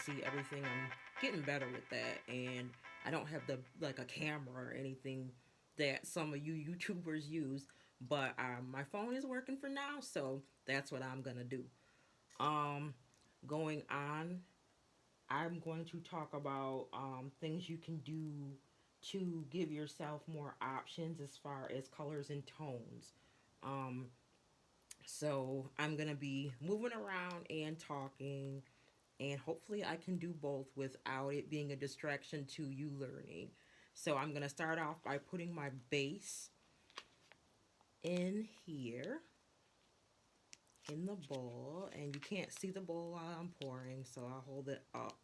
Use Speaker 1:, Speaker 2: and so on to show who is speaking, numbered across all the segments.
Speaker 1: see everything. I'm getting better with that, and I don't have the like a camera or anything that some of you YouTubers use. But my phone is working for now, so that's what I'm gonna do. Um, Going on, I'm going to talk about things you can do to give yourself more options as far as colors and tones. Um, so I'm gonna be moving around and talking, and hopefully I can do both without it being a distraction to you learning. So I'm gonna start off by putting my base in here in the bowl, and you can't see the bowl while I'm pouring, so I'll hold it up.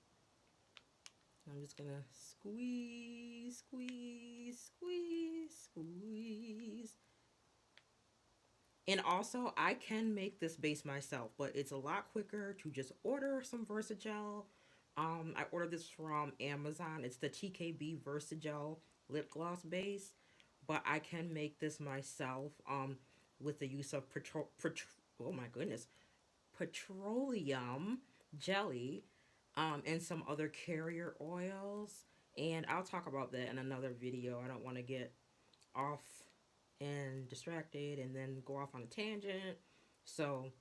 Speaker 1: I'm just gonna squeeze, squeeze, squeeze, squeeze. And also, I can make this base myself, but it's a lot quicker to just order some Versagel. I ordered this from Amazon. It's the TKB Versagel lip gloss base, but I can make this myself with the use of oh my goodness, petroleum jelly, and some other carrier oils. And I'll talk about that in another video. I don't want to get off and distracted and then go off on a tangent. So,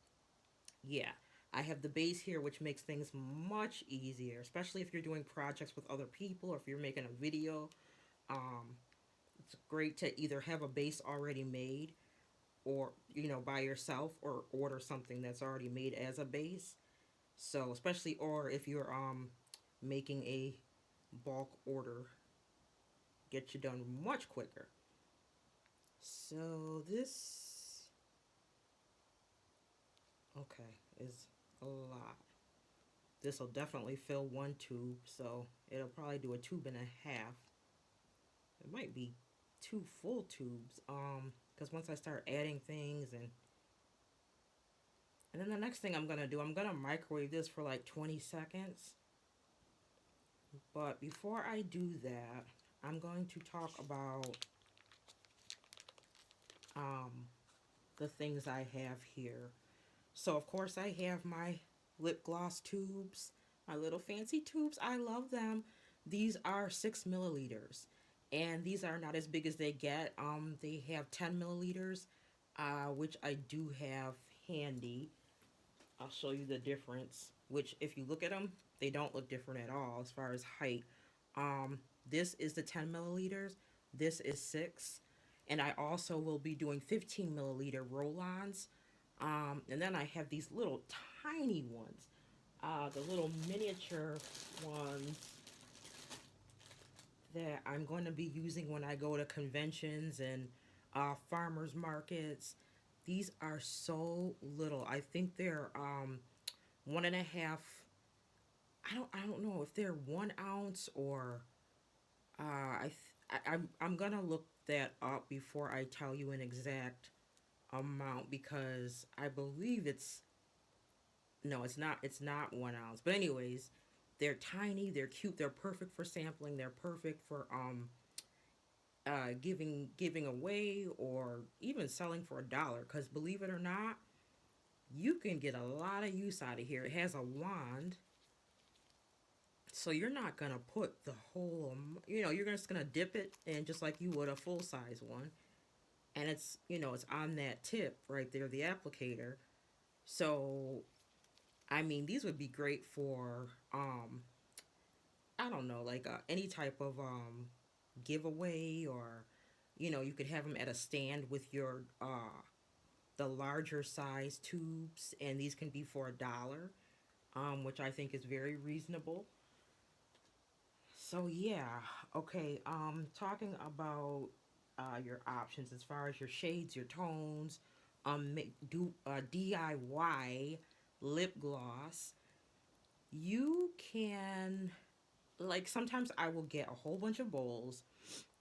Speaker 1: yeah, I have the base here, which makes things much easier, especially if you're doing projects with other people or if you're making a video. Um, it's great to either have a base already made or, by yourself, or order something that's already made as a base. So, especially, or if you're making a bulk order, get you done much quicker. So, this, okay, is a lot. This will definitely fill one tube, so it'll probably do a tube and a half. It might be two full tubes, because once I start adding things and then the next thing I'm gonna do, I'm gonna microwave this for like 20 seconds. But before I do that, I'm going to talk about um, the things I have here. So, of course, I have my lip gloss tubes, my little fancy tubes. I love them. These are 6 milliliters, and these are not as big as they get. They have 10 milliliters, which I do have handy. I'll show you the difference, which, if you look at them, they don't look different at all as far as height. This is the 10 milliliters, this is 6. And I also will be doing 15 milliliter roll ons. And then I have these little tiny ones, the little miniature ones that I'm going to be using when I go to conventions and farmers markets. These are so little. I think they're 1.5. I don't know if they're 1 ounce or I'm gonna look that up before I tell you an exact amount, because I believe it's, no, it's not 1 ounce. But anyways, they're tiny, they're cute, they're perfect for sampling, they're perfect for giving away or even selling for $1. Because believe it or not, you can get a lot of use out of here. It has a wand, so you're not gonna put the whole, you're just gonna dip it in just like you would a full size one, and it's on that tip right there, the applicator. So, I mean, these would be great for I don't know, like any type of giveaway, or you could have them at a stand with your the larger size tubes, and these can be for $1, which I think is very reasonable. So yeah, okay. Talking about your options as far as your shades, your tones. Do DIY lip gloss. You can, like, sometimes I will get a whole bunch of bowls,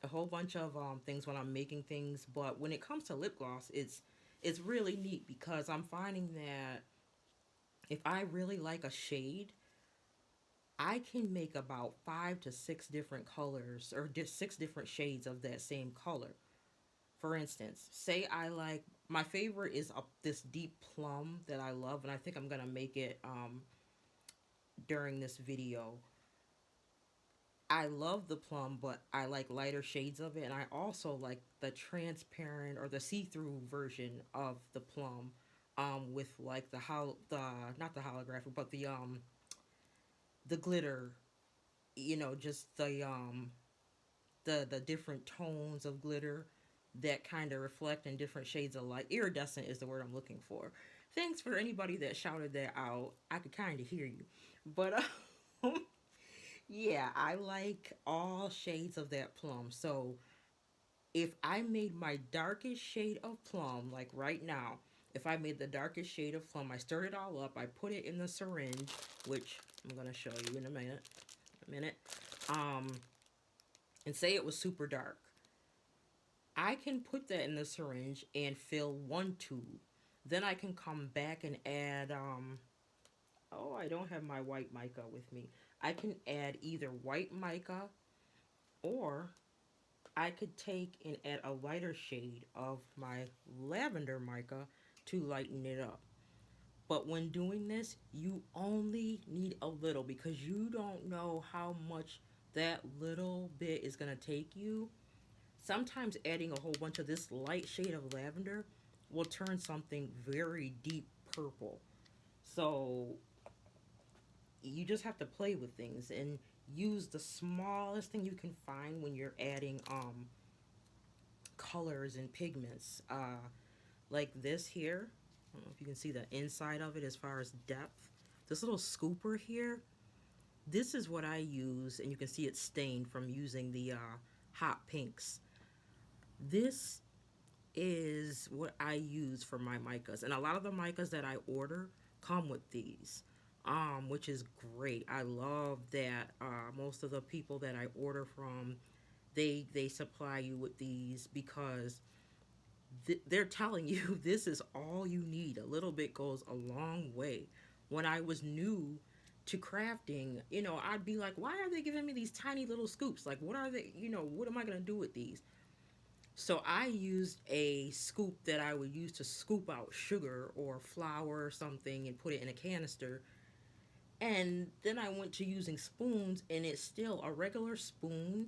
Speaker 1: a whole bunch of things when I'm making things. But when it comes to lip gloss, it's really neat because I'm finding that if I really like a shade, I can make about 5 to 6 different colors, or just 6 different shades of that same color. For instance, say I like, my favorite is this deep plum that I love, and I think I'm gonna make it during this video. I love the plum, but I like lighter shades of it, and I also like the transparent or the see-through version of the plum, with like the not the holographic, but the glitter. Just the different tones of glitter that kind of reflect in different shades of light. Iridescent is the word I'm looking for. Thanks for anybody that shouted that out. I could kind of hear you, but yeah, I like all shades of that plum. So if I made my darkest shade of plum, like right now, if I made the darkest shade of plum, I stirred it all up, I put it in the syringe, which I'm gonna show you in a minute. Um, and say it was super dark. I can put that in the syringe and fill one tube. Then I can come back and add oh, I don't have my white mica with me. I can add either white mica, or I could take and add a lighter shade of my lavender mica to lighten it up. But when doing this, you only need a little, because you don't know how much that little bit is going to take you. Sometimes adding a whole bunch of this light shade of lavender will turn something very deep purple. So you just have to play with things and use the smallest thing you can find when you're adding colors and pigments. Like this here. I don't know if you can see the inside of it as far as depth. This little scooper here, this is what I use, and you can see it stained from using the hot pinks. This is what I use for my micas, and a lot of the micas that I order come with these, which is great. I love that most of the people that I order from, they supply you with these, because they're telling you this is all you need. A little bit goes a long way. When I was new to crafting, I'd be like, why are they giving me these tiny little scoops? Like, what are they, what am I going to do with these? So I used a scoop that I would use to scoop out sugar or flour or something and put it in a canister. And then I went to using spoons, and it's still a regular spoon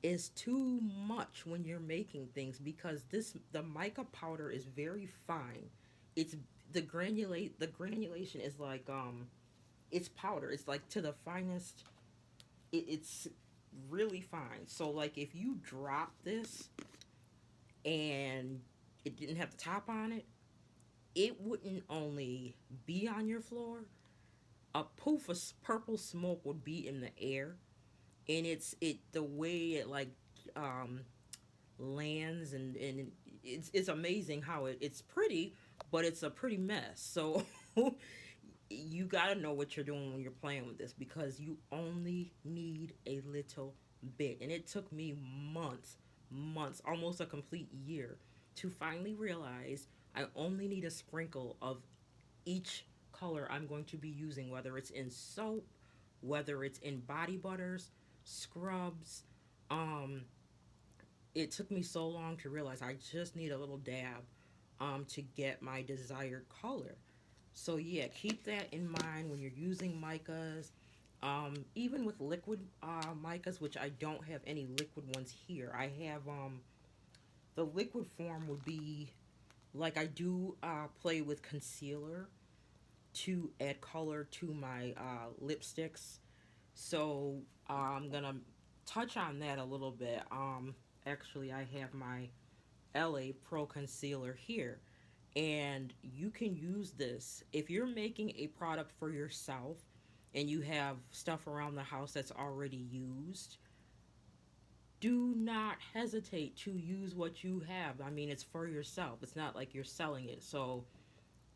Speaker 1: is too much when you're making things, because the mica powder is very fine. It's the granulation is like it's powder. It's like to the finest. It's really fine. So like if you drop this and it didn't have the top on it, it wouldn't only be on your floor. A poof of purple smoke would be in the air, and it the way it like um lands, and it's amazing how it's pretty, but it's a pretty mess. So you got to know what you're doing when you're playing with this, because you only need a little bit. And it took me months, almost a complete year, to finally realize I only need a sprinkle of each color I'm going to be using, whether it's in soap, whether it's in body butters, scrubs. Um, it took me so long to realize I just need a little dab to get my desired color. So yeah, keep that in mind when you're using micas. Even with liquid micas, which I don't have any liquid ones here. I have the liquid form would be like I do play with concealer to add color to my lipsticks. So I'm gonna touch on that a little bit. Actually, I have my LA Pro Concealer here, and you can use this if you're making a product for yourself and you have stuff around the house that's already used. Do not hesitate to use what you have. I mean, it's for yourself. It's not like you're selling it. So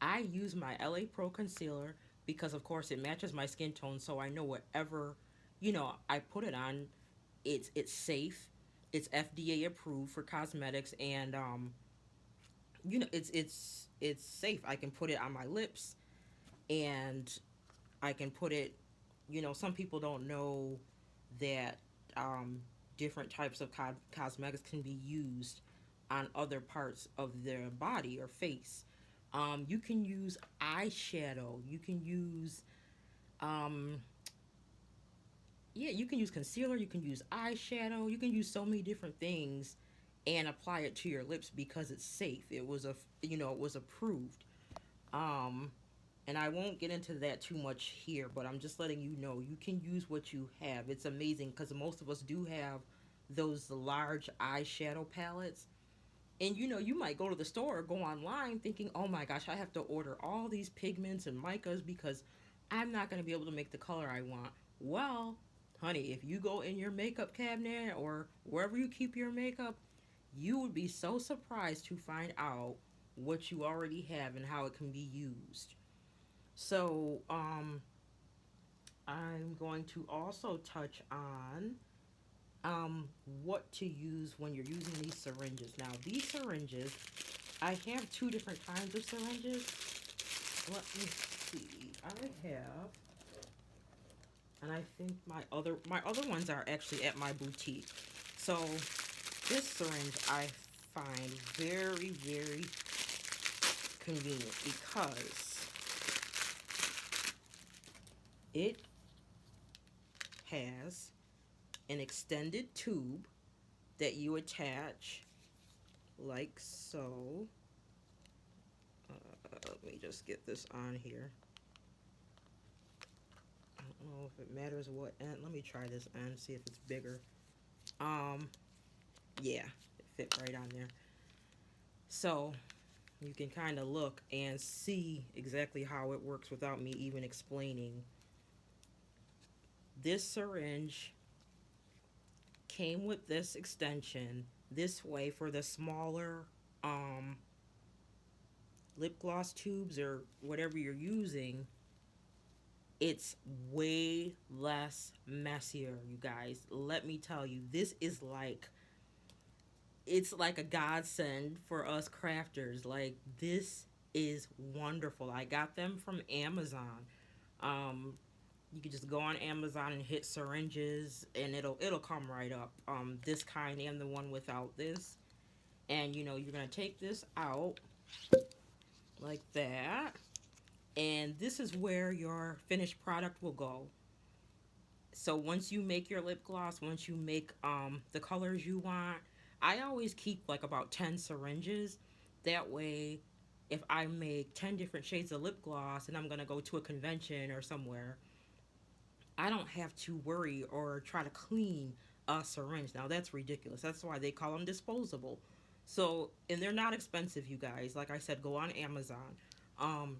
Speaker 1: I use my LA Pro Concealer because, of course, it matches my skin tone. So I know whatever, I put it on, it's safe. It's FDA approved for cosmetics, and it's safe. I can put it on my lips, and I can put it. Some people don't know that different types of cosmetics can be used on other parts of their body or face. You can use eyeshadow. You can use Um, yeah, you can use concealer, you can use eyeshadow, you can use so many different things and apply it to your lips because it's safe. It was it was approved. Um, and I won't get into that too much here, but I'm just letting you know you can use what you have. It's amazing because most of us do have those large eyeshadow palettes. And you might go to the store or go online thinking, oh my gosh, I have to order all these pigments and micas because I'm not going to be able to make the color I want. Well, honey, if you go in your makeup cabinet or wherever you keep your makeup, you would be so surprised to find out what you already have and how it can be used. So, I'm going to also touch on what to use when you're using these syringes. Now, these syringes, I have two different kinds of syringes. Let me see. I have, and I think my other ones are actually at my boutique. So, this syringe I find very, very convenient because it has an extended tube that you attach like so. Let me just get this on here. I don't know if it matters what end. Let me try this end, see if it's bigger. Um, yeah, it fit right on there. So you can kind of look and see exactly how it works without me even explaining. This syringe came with this extension this way for the smaller um lip gloss tubes or whatever you're using. It's way less messier, you guys. Let me tell you, this is like it's like a godsend for us crafters. Like this is wonderful. I got them from Amazon. Um you can just go on Amazon and hit syringes and it'll come right up. This kind and the one without this. And you're gonna take this out like that. And this is where your finished product will go. So once you make your lip gloss, once you make the colors you want, I always keep like about 10 syringes. That way, if I make 10 different shades of lip gloss and I'm going to go to a convention or somewhere, I don't have to worry or try to clean a syringe. Now that's ridiculous. That's why they call them disposable. So, and they're not expensive, you guys. Like I said, go on Amazon. Um,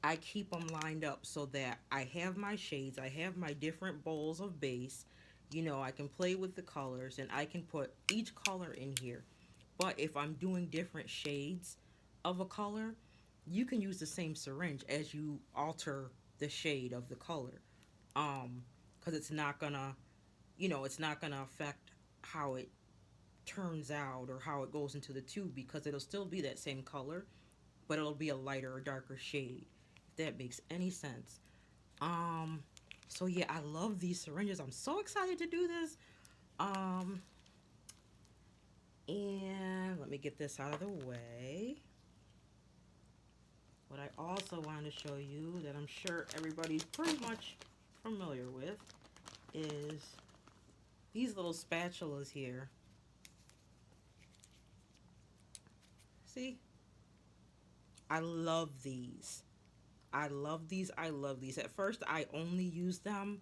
Speaker 1: I keep them lined up so that I have my shades, I have my different bowls of base. I can play with the colors and I can put each color in here. But if I'm doing different shades of a color, you can use the same syringe as you alter the shade of the color. Because it's not gonna affect how it turns out or how it goes into the tube because it'll still be that same color, but it'll be a lighter or darker shade. If that makes any sense. Um, so yeah, I love these syringes. I'm so excited to do this. Um, and let me get this out of the way. What I also wanted to show you that I'm sure everybody's pretty much familiar with is these little spatulas here. See? I love these. I love these. I love these. At first, I only use them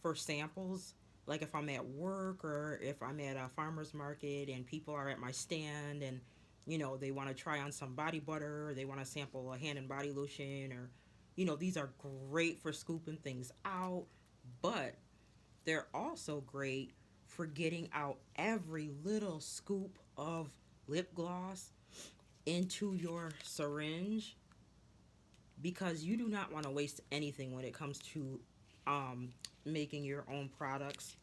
Speaker 1: for samples. Like if I'm at work or if I'm at a farmer's market and people are at my stand and they want to try on some body butter or they want to sample a hand and body lotion or these are great for scooping things out, but they're also great for getting out every little scoop of lip gloss into your syringe because you do not want to waste anything when it comes to um, making your own products.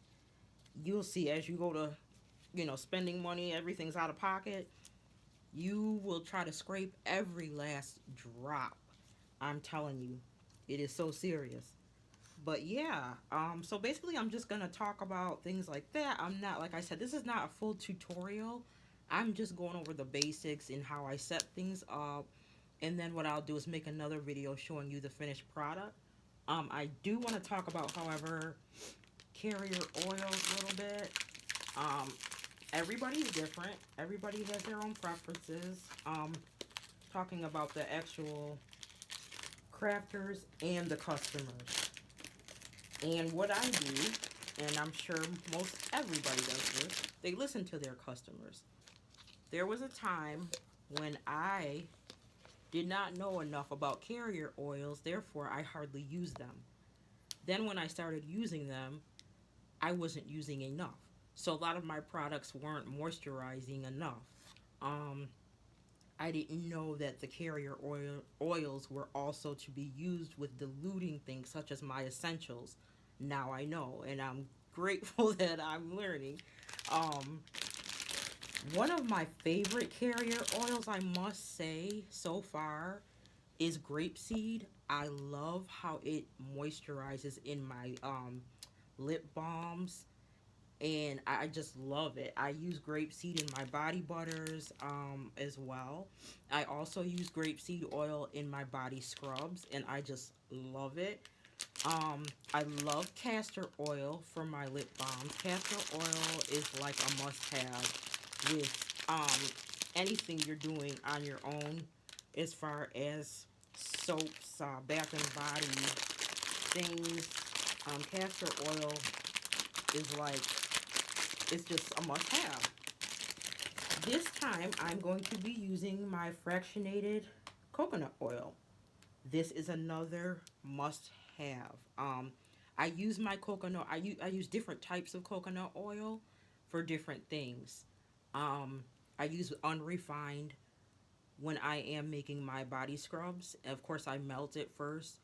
Speaker 1: You'll see as you go to, spending money, everything's out of pocket. You will try to scrape every last drop. I'm telling you, it is so serious. But yeah, so basically, I'm just gonna talk about things like that. I'm not, like I said, this is not a full tutorial. I'm just going over the basics and how I set things up, and then what I'll do is make another video showing you the finished product. I do want to talk about, however, carrier oils a little bit. Um, Everybody's different. Everybody has their own preferences. Talking about the actual crafters and the customers. And what I do, and I'm sure most everybody does this, they listen to their customers. There was a time when I did not know enough about carrier oils, therefore, I hardly used them. Then, when I started using them, I wasn't using enough. So, a lot of my products weren't moisturizing enough. Um, I didn't know that the oils were also to be used with diluting things such as my essentials. Now I know, and I'm grateful that I'm learning. Um, One of my favorite carrier oils, I must say, so far is grapeseed. I love how it moisturizes in my lip balms, and I just love it. I use grapeseed in my body butters as well. I also use grapeseed oil in my body scrubs, and I just love it. I love castor oil for my lip balms. Castor oil is like a must-have with anything you're doing on your own, as far as soaps, bath and body things. Castor oil is like, it's just a must-have. This time, I'm going to be using my fractionated coconut oil. This is another must-have. I use my coconut. I use different types of coconut oil for different things. Um, I use unrefined when I am making my body scrubs. Of course, I melt it first,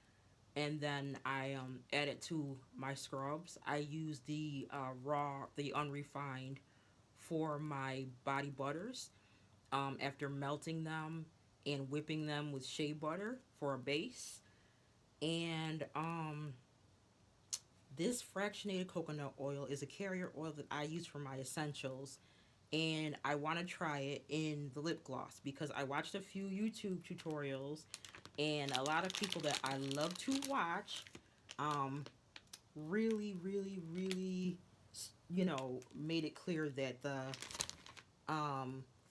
Speaker 1: and then I add it to my scrubs. I use the the unrefined for my body butters after melting them and whipping them with shea butter for a base. And this fractionated coconut oil is a carrier oil that I use for my essentials. And I want to try it in the lip gloss because I watched a few YouTube tutorials, and a lot of people that I love to watch um, really, made it clear that the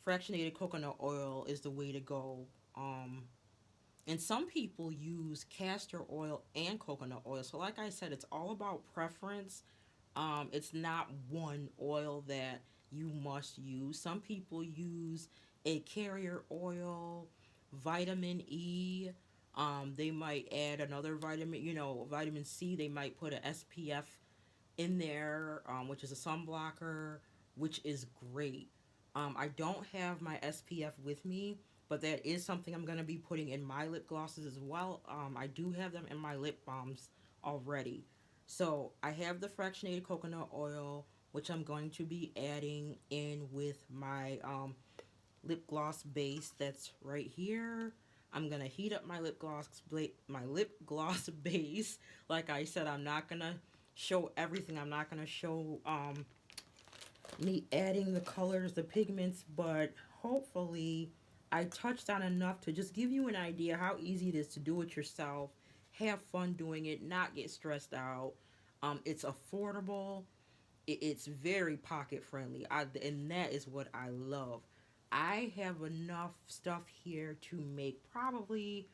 Speaker 1: fractionated coconut oil is the way to go. Um, and some people use castor oil and coconut oil. So, like I said, it's all about preference. It's not one oil that you must use. Some people use a carrier oil, vitamin E. They might add another vitamin, vitamin C. They might put a SPF in there, which is a sunblocker, which is great. I don't have my SPF with me, but that is something I'm going to be putting in my lip glosses as well. I do have them in my lip balms already. So I have the fractionated coconut oil, which I'm going to be adding in with my lip gloss base that's right here. I'm gonna heat up my lip gloss base. Like I said, I'm not gonna show everything. I'm not gonna show me adding the colors, the pigments, but hopefully I touched on enough to just give you an idea how easy it is to do it yourself. Have fun doing it, not get stressed out. It's affordable. It's very pocket friendly. And that is what I love. I have enough stuff here to make probably,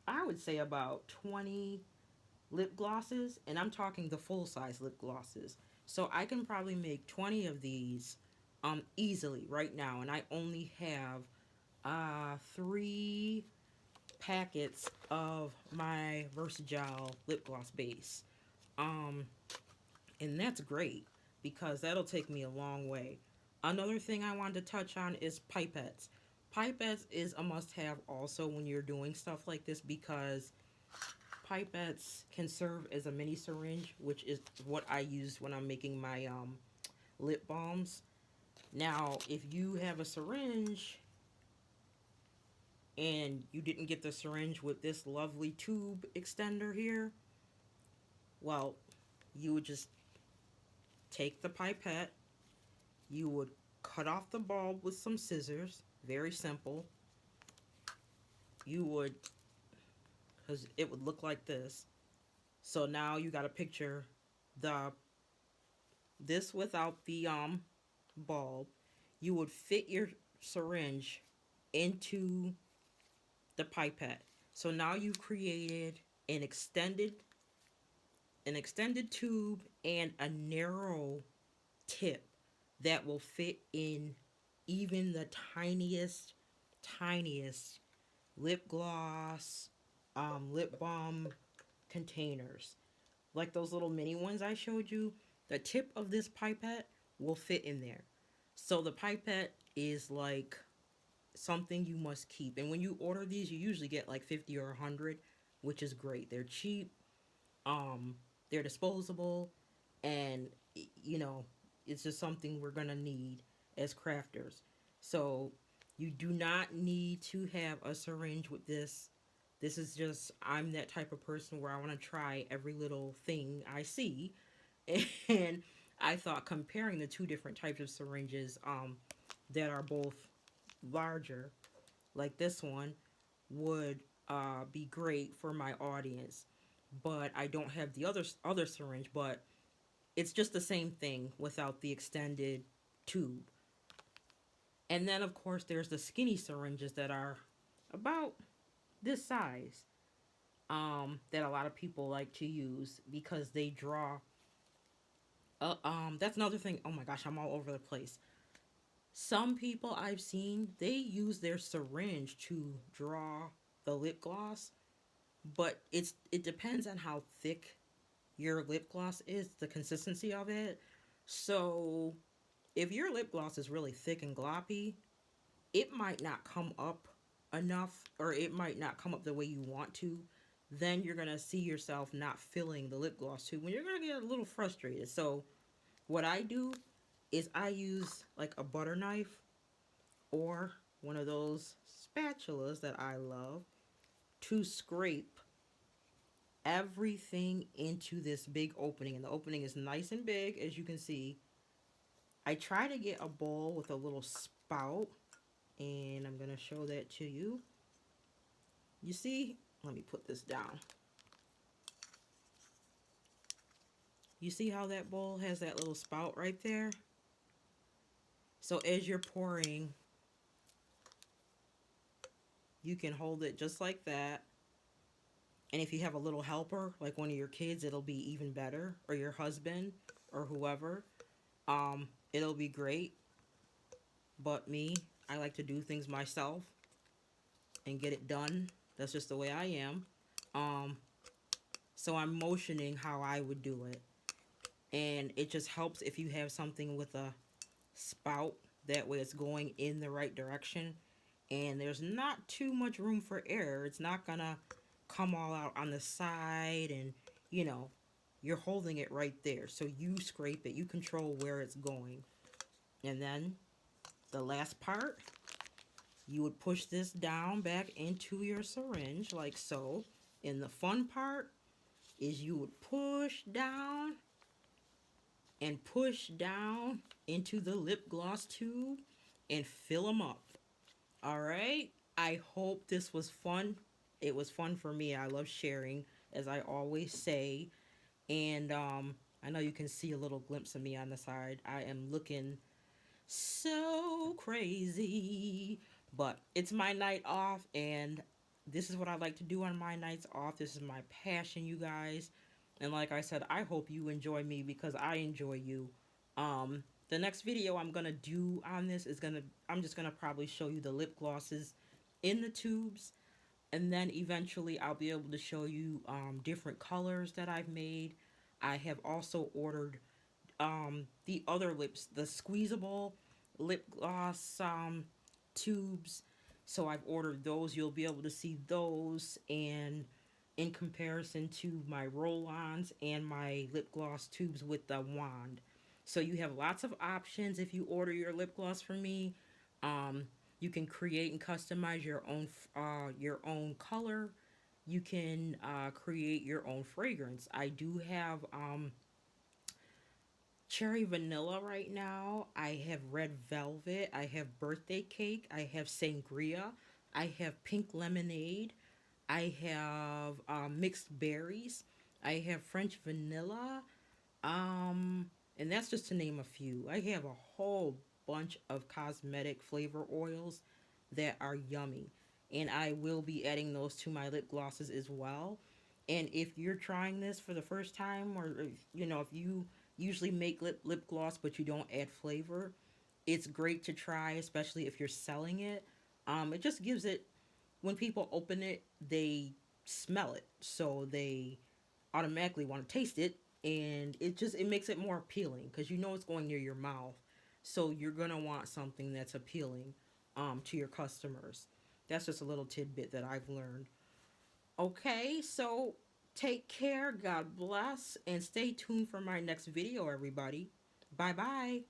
Speaker 1: I would say, about 20 lip glosses, and I'm talking the full size lip glosses. So I can probably make 20 of these easily right now, and I only have 3 packets of my Versagel lip gloss base. Um and that's great because that'll take me a long way. Another thing I wanted to touch on is pipettes. Pipettes is a must have also when you're doing stuff like this because pipettes can serve as a mini syringe, which is what I use when I'm making my lip balms. Now, if you have a syringe and you didn't get the syringe with this lovely tube extender here, well, you would just take the pipette, you would cut off the bulb with some scissors, very simple. You would, because it would look like this. So now you got to picture the this without the bulb. You would fit your syringe into the pipette. So now you've created an extended an extended tube and a narrow tip that will fit in even the tiniest lip gloss, lip balm containers. Like those little mini ones I showed you, the tip of this pipette will fit in there. So the pipette is like something you must keep. And when you order these, you usually get like 50 or 100, which is great. They're cheap, um they're disposable, and you know, it's just something we're going to need as crafters. So you do not need to have a syringe with this. This is just, I'm that type of person where I want to try every little thing I see. And I thought comparing the two different types of syringes that are both larger, like this one, would be great for my audience. But I don't have the other syringe, but it's just the same thing without the extended tube. And then of course there's the skinny syringes that are about this size, that a lot of people like to use because they draw. That's another thing. Oh my gosh, I'm all over the place. Some people I've seen, they use their syringe to draw the lip gloss, but it depends on how thick your lip gloss is, the consistency of it. So if your lip gloss is really thick and gloppy, it might not come up enough, or it might not come up the way you want to. Then you're gonna see yourself not filling the lip gloss too, when you're gonna get a little frustrated. So what I do is I use like a butter knife or one of those spatulas that I love to scrape everything into this big opening. And the opening is nice and big, as you can see. I try to get a bowl with a little spout, and I'm going to show that to you. You see, let me put this down. You see how that bowl has that little spout right there? So as you're pouring, you can hold it just like that. And if you have a little helper, like one of your kids, it'll be even better, or your husband, or whoever. It'll be great. But me, I like to do things myself and get it done. That's just the way I am. Um, so I'm motioning how I would do it. And it just helps if you have something with a spout. That way it's going in the right direction. And there's not too much room for error. It's not gonna come all out on the side, and you know, you're holding it right there. So you scrape it, you control where it's going. And then the last part, you would push this down back into your syringe like so. And the fun part is you would push down into the lip gloss tube and fill them up. All right. I hope this was fun. It was fun for me. I love sharing, as I always say. And I know you can see a little glimpse of me on the side. I am looking so crazy. But it's my night off, and this is what I like to do on my nights off. This is my passion, you guys. And like I said, I hope you enjoy me because I enjoy you. The next video I'm gonna do on this is I'm just gonna probably show you the lip glosses in the tubes, and then eventually I'll be able to show you different colors that I've made. I have also ordered the other lips, the squeezable lip gloss tubes. So I've ordered those. You'll be able to see those, and in comparison to my roll-ons and my lip gloss tubes with the wand. So you have lots of options if you order your lip gloss from me. Um, you can create and customize your own color. You can create your own fragrance. I do have cherry vanilla right now. I have red velvet. I have birthday cake. I have sangria. I have pink lemonade. I have mixed berries. I have French vanilla. And that's just to name a few. I have a whole bunch of cosmetic flavor oils that are yummy. And I will be adding those to my lip glosses as well. And if you're trying this for the first time, or if you usually make lip gloss but you don't add flavor, it's great to try, especially if you're selling it. It just gives it, when people open it, they smell it, so they automatically want to taste it, and it makes it more appealing because it's going near your mouth, so you're gonna want something that's appealing to your customers. That's just a little tidbit that I've learned. Okay, so take care, God bless, and stay tuned for my next video, everybody. Bye bye.